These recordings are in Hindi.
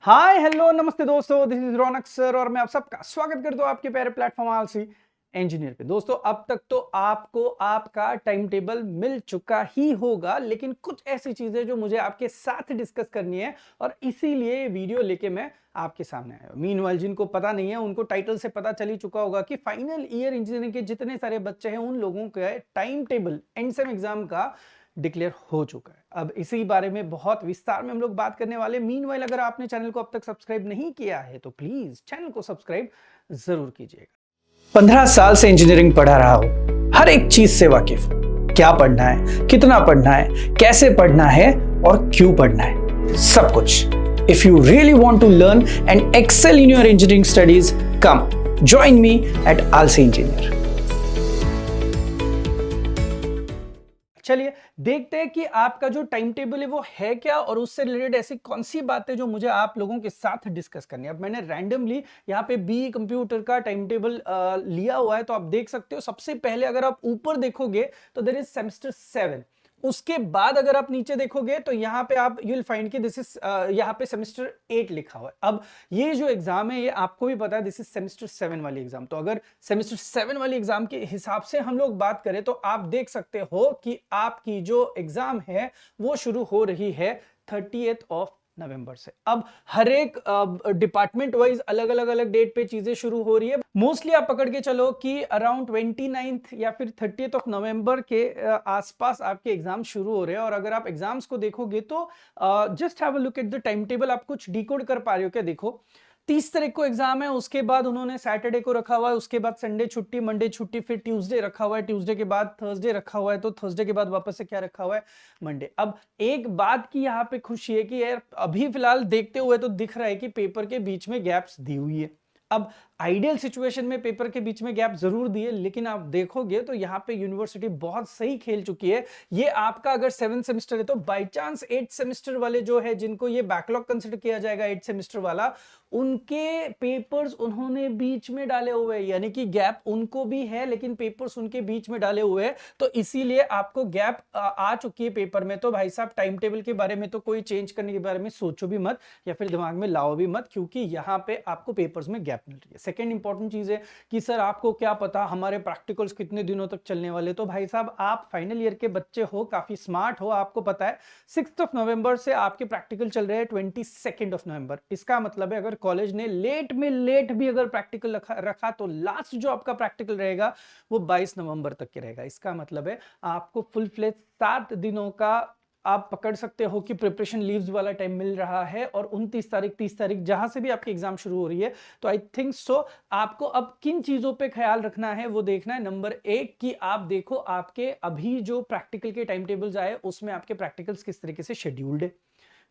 हाय हेलो नमस्ते दोस्तों, दिस इज रौनक सर और मैं आप सबका स्वागत करता हूं आपके प्यारे प्लेटफॉर्म आलसी इंजीनियर पे। दोस्तों, अब तक तो आपको आपका टाइम टेबल मिल चुका ही होगा, लेकिन कुछ ऐसी चीजें जो मुझे आपके साथ डिस्कस करनी है और इसीलिए ये वीडियो लेके मैं आपके सामने आया हूं। मीनवाइल जिनको पता नहीं है उनको टाइटल से पता चल ही चुका होगा कि फाइनल ईयर इंजीनियरिंग के जितने सारे बच्चे हैं उन लोगों के time table and same exam का डिक्लेयर हो चुका है। अब इसी बारे में बहुत विस्तार में हम लोग बात करने वाले। मीनवाइल अगर आपने चैनल को अब तक सब्सक्राइब नहीं किया है तो प्लीज चैनल को सब्सक्राइब जरूर कीजिएगा। 15 साल से इंजीनियरिंग पढ़ा रहा हूं, हर एक चीज से वाकिफ हूं। क्या पढ़ना है, कितना पढ़ना है, कैसे पढ़ना है और क्यों पढ़ना है, सब कुछ। If you really want to learn and excel in your engineering studies, come join me at Aalsi engineer. चलिए देखते हैं कि आपका जो टाइम टेबल है वो है क्या और उससे रिलेटेड ऐसी कौन सी बातें जो मुझे आप लोगों के साथ डिस्कस करनी है। अब मैंने रैंडमली यहाँ पे बी कंप्यूटर का टाइम टेबल लिया हुआ है, तो आप देख सकते हो। सबसे पहले अगर आप ऊपर देखोगे तो देयर इज सेमेस्टर 7। उसके बाद अगर आप नीचे देखोगे तो यहाँ पे आप यू विल फाइंड कि दिस इज यहाँ पे सेमेस्टर 8 लिखा हुआ है। अब ये जो एग्जाम है ये आपको भी पता है दिस इज सेमेस्टर 7 वाली एग्जाम। तो अगर सेमेस्टर 7 वाली एग्जाम के हिसाब से हम लोग बात करें तो आप देख सकते हो कि आपकी जो एग्जाम है वो शुरू हो रही है 30th ऑफ नवंबर से। अब हर एक डिपार्टमेंट वाइज अलग अलग डेट पे चीजें शुरू हो रही है। मोस्टली आप पकड़ के चलो कि अराउंड 29th या फिर 30th ऑफ नवंबर के आसपास आपके एग्जाम शुरू हो रहे हैं। और अगर आप एग्जाम्स को देखोगे तो just have a look at the time table. आप कुछ डिकोड कर पा रहे हो क्या? देखो, 30 तारीख को एग्जाम है, उसके बाद उन्होंने सैटरडे को रखा हुआ है, उसके बाद संडे छुट्टी, मंडे छुट्टी, फिर ट्यूसडे रखा हुआ है, ट्यूसडे के बाद थर्सडे रखा हुआ है, तो थर्सडे के बाद वापस से क्या रखा हुआ है? मंडे। अब एक बात की यहाँ पे खुशी है कि यार अभी फिलहाल देखते हुए तो दिख रहा है कि पेपर के बीच में गैप्स दी हुई है। अब आइडियल सिचुएशन में पेपर के बीच में गैप जरूर दिए, लेकिन आप देखोगे तो यहाँ पे यूनिवर्सिटी बहुत सही खेल चुकी है। ये आपका अगर 7 सेमेस्टर है तो बाय चांस 8 सेमेस्टर वाले जो है जिनको ये बैकलॉग कंसिडर किया जाएगा 8 सेमेस्टर वाला, उनके पेपर्स उन्होंने बीच में डाले हुए हैं, यानी कि गैप उनको भी है लेकिन पेपर्स उनके बीच में डाले हुए हैं। तो इसीलिए आपको गैप आ चुकी है पेपर में। तो भाई साहब टाइम टेबल के बारे में तो कोई चेंज करने के बारे में सोचो भी मत या फिर दिमाग में लाओ भी मत, क्योंकि यहाँ पे आपको पेपर्स में गैप मिल रही है। सेकेंड इंपॉर्टेंट चीज है कि सर आपको क्या पता हमारे प्रैक्टिकल्स कितने दिनों तक चलने वाले। तो भाई साहब आप फाइनल ईयर के बच्चे हो, काफी स्मार्ट हो, आपको पता है 6th ऑफ नवंबर से आपके प्रैक्टिकल चल रहे हैं 22nd ऑफ नवंबर। इसका मतलब है अगर कॉलेज ने लेट में लेट भी अगर प्रैक्टिकल रखा तो लास्ट जो आपका प्रैक्टिकल रहेगा वो 22 नवंबर तक के रहेगा। इसका मतलब है आपको फुल फ्लेज 7 दिनों का आप पकड़ सकते हो कि प्रिपरेशन लीव्स वाला टाइम मिल रहा है। और 29 तारीख 30 तारीख जहां से भी आपकी एग्जाम शुरू हो रही है, तो आई थिंक सो आपको अब किन चीजों पे ख्याल रखना है वो देखना है। नंबर 1 कि आप देखो आपके अभी जो प्रैक्टिकल के टाइम टेबल्स आए उसमें आपके प्रैक्टिकल्स किस तरीके से शेड्यूल्ड है।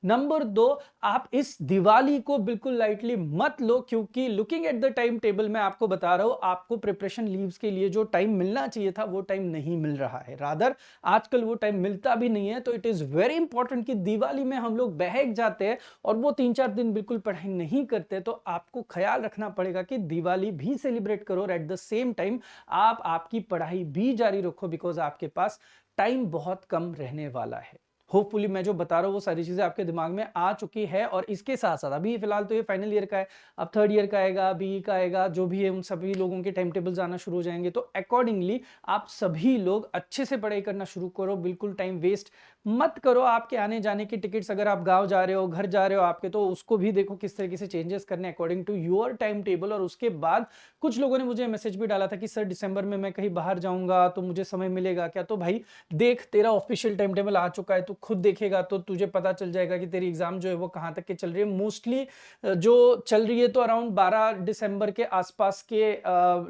नंबर 2, आप इस दिवाली को बिल्कुल लाइटली मत लो, क्योंकि looking at the time table मैं आपको बता रहा हूं आपको प्रिपरेशन लीव्स के लिए जो टाइम मिलना चाहिए था वो टाइम नहीं मिल रहा है। रादर आजकल वो टाइम मिलता भी नहीं है। तो इट इज वेरी इंपॉर्टेंट कि दिवाली में हम लोग बहक जाते हैं और वो 3-4 दिन बिल्कुल पढ़ाई नहीं करते। तो आपको ख्याल रखना पड़ेगा कि दिवाली भी सेलिब्रेट करो और एट द सेम टाइम आप आपकी पढ़ाई भी जारी रखो, बिकॉज आपके पास टाइम बहुत कम रहने वाला है। होपफुली मैं जो बता रहा हूँ वो सारी चीजें आपके दिमाग में आ चुकी है। और इसके साथ साथ अभी फिलहाल तो ये फाइनल ईयर का है, अब थर्ड ईयर का आएगा, बी का आएगा, जो भी है उन सभी लोगों के टाइम टेबल्स आना शुरू हो जाएंगे। तो अकॉर्डिंगली आप सभी लोग अच्छे से पढ़ाई करना शुरू करो, बिल्कुल टाइम वेस्ट मत करो। आपके आने जाने की टिकट्स अगर आप गांव जा रहे हो, घर जा रहे हो आपके, तो उसको भी देखो किस तरीके से चेंजेस करने according to your time table. और उसके बाद कुछ लोगों ने मुझे मैसेज भी डाला था कि सर दिसंबर में मैं कहीं बाहर जाऊंगा तो मुझे समय मिलेगा क्या? तो भाई देख, तेरा ऑफिशियल टाइम टेबल आ चुका है, तू खुद देखेगा तो तुझे पता चल जाएगा कि तेरी एग्जाम जो है वो कहां तक के चल रही है। मोस्टली जो चल रही है तो अराउंड 12 दिसंबर के आसपास के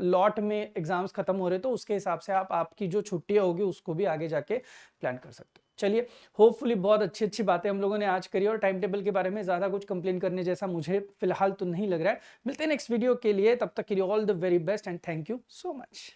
लॉट में एग्जाम्स खत्म हो रहे, तो उसके हिसाब से आप आपकी जो छुट्टियां होगी उसको भी आगे जाके प्लान कर सकते हो। चलिए, होपफुली बहुत अच्छी अच्छी बातें हम लोगों ने आज करी और टाइम टेबल के बारे में ज्यादा कुछ कंप्लेन करने जैसा मुझे फिलहाल तो नहीं लग रहा है। मिलते हैं नेक्स्ट वीडियो के लिए, तब तक के लिए all the very best and thank you so much.